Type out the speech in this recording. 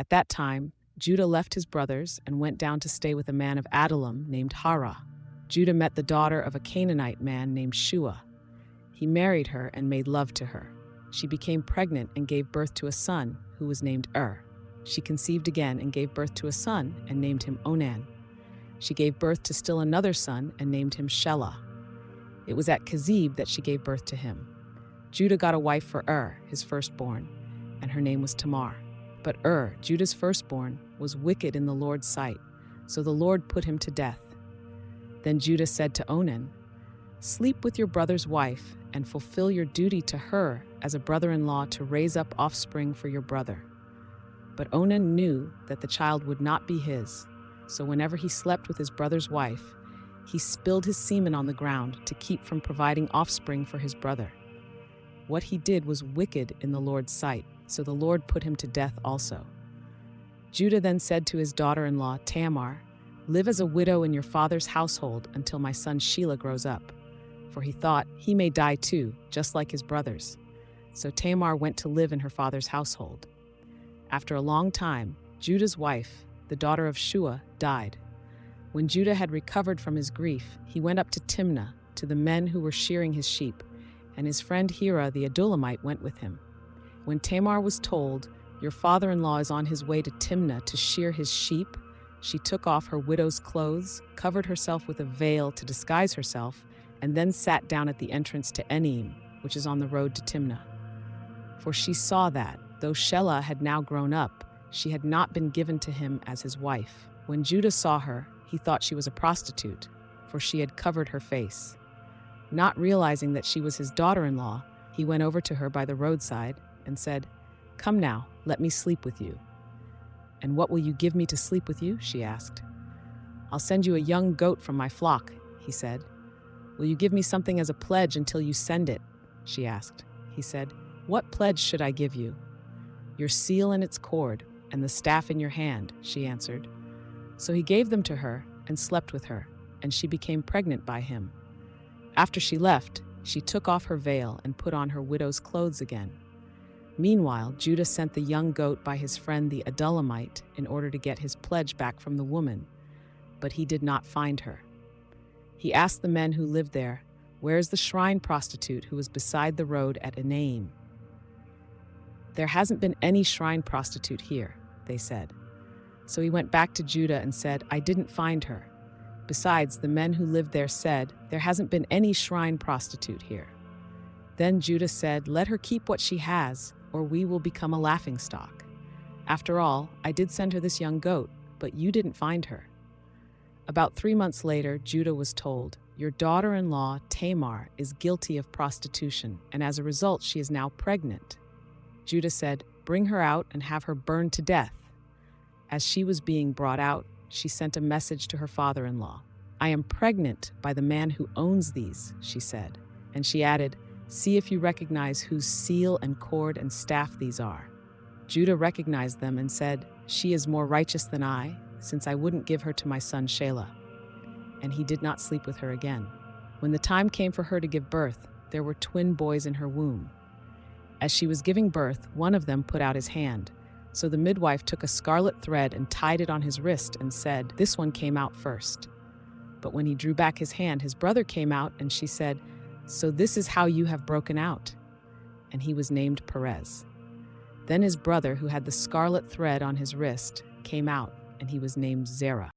At that time, Judah left his brothers and went down to stay with a man of Adullam named Hirah. Judah met the daughter of a Canaanite man named Shua. He married her and made love to her. She became pregnant and gave birth to a son who was named She conceived again and gave birth to a son and named him Onan. She gave birth to still another son and named him Shelah. It was at Kezib that she gave birth to him. Judah got a wife for his firstborn, and her name was Tamar. But Judah's firstborn, was wicked in the Lord's sight, so the Lord put him to death. Then Judah said to Onan, "Sleep with your brother's wife and fulfill your duty to her as a brother-in-law to raise up offspring for your brother." But Onan knew that the child would not be his, so whenever he slept with his brother's wife, he spilled his semen on the ground to keep from providing offspring for his brother. What he did was wicked in the Lord's sight, so the Lord put him to death also. Judah then said to his daughter-in-law Tamar, "Live as a widow in your father's household until my son Shelah grows up," for he thought he may die too, just like his brothers. So Tamar went to live in her father's household. After a long time, Judah's wife, the daughter of Shua, died. When Judah had recovered from his grief, he went up to Timnah, to the men who were shearing his sheep, and his friend Hirah the Adullamite went with him. When Tamar was told, "Your father-in-law is on his way to Timnah to shear his sheep," she took off her widow's clothes, covered herself with a veil to disguise herself, and then sat down at the entrance to Enim, which is on the road to Timnah. For she saw that, though Shelah had now grown up, she had not been given to him as his wife. When Judah saw her, he thought she was a prostitute, for she had covered her face. Not realizing that she was his daughter-in-law, he went over to her by the roadside and said, "Come now, let me sleep with you." "And what will you give me to sleep with you?" she asked. "I'll send you a young goat from my flock," he said. "Will you give me something as a pledge until you send it?" she asked. He said, "What pledge should I give you?" "Your seal and its cord, and the staff in your hand," she answered. So he gave them to her and slept with her, and she became pregnant by him. After she left, she took off her veil and put on her widow's clothes again. Meanwhile, Judah sent the young goat by his friend the Adullamite in order to get his pledge back from the woman, but he did not find her. He asked the men who lived there, "Where is the shrine prostitute who was beside the road at Enaim?" "There hasn't been any shrine prostitute here," they said. So he went back to Judah and said, "I didn't find her. Besides, the men who lived there said, 'There hasn't been any shrine prostitute here.'" Then Judah said, "Let her keep what she has, or we will become a laughingstock. After all, I did send her this young goat, but you didn't find her." About 3 months later, Judah was told, "Your daughter-in-law, Tamar, is guilty of prostitution, and as a result, she is now pregnant." Judah said, "Bring her out and have her burned to death." As she was being brought out, she sent a message to her father-in-law. "I am pregnant by the man who owns these," she said. And she added, "See if you recognize whose seal and cord and staff these are." Judah recognized them and said, "She is more righteous than I, since I wouldn't give her to my son Shelah." And he did not sleep with her again. When the time came for her to give birth, there were twin boys in her womb. As she was giving birth, one of them put out his hand. So the midwife took a scarlet thread and tied it on his wrist and said, "This one came out first." But when he drew back his hand, his brother came out, and she said, "So this is how you have broken out." And he was named Perez. Then his brother, who had the scarlet thread on his wrist, came out, and he was named Zerah.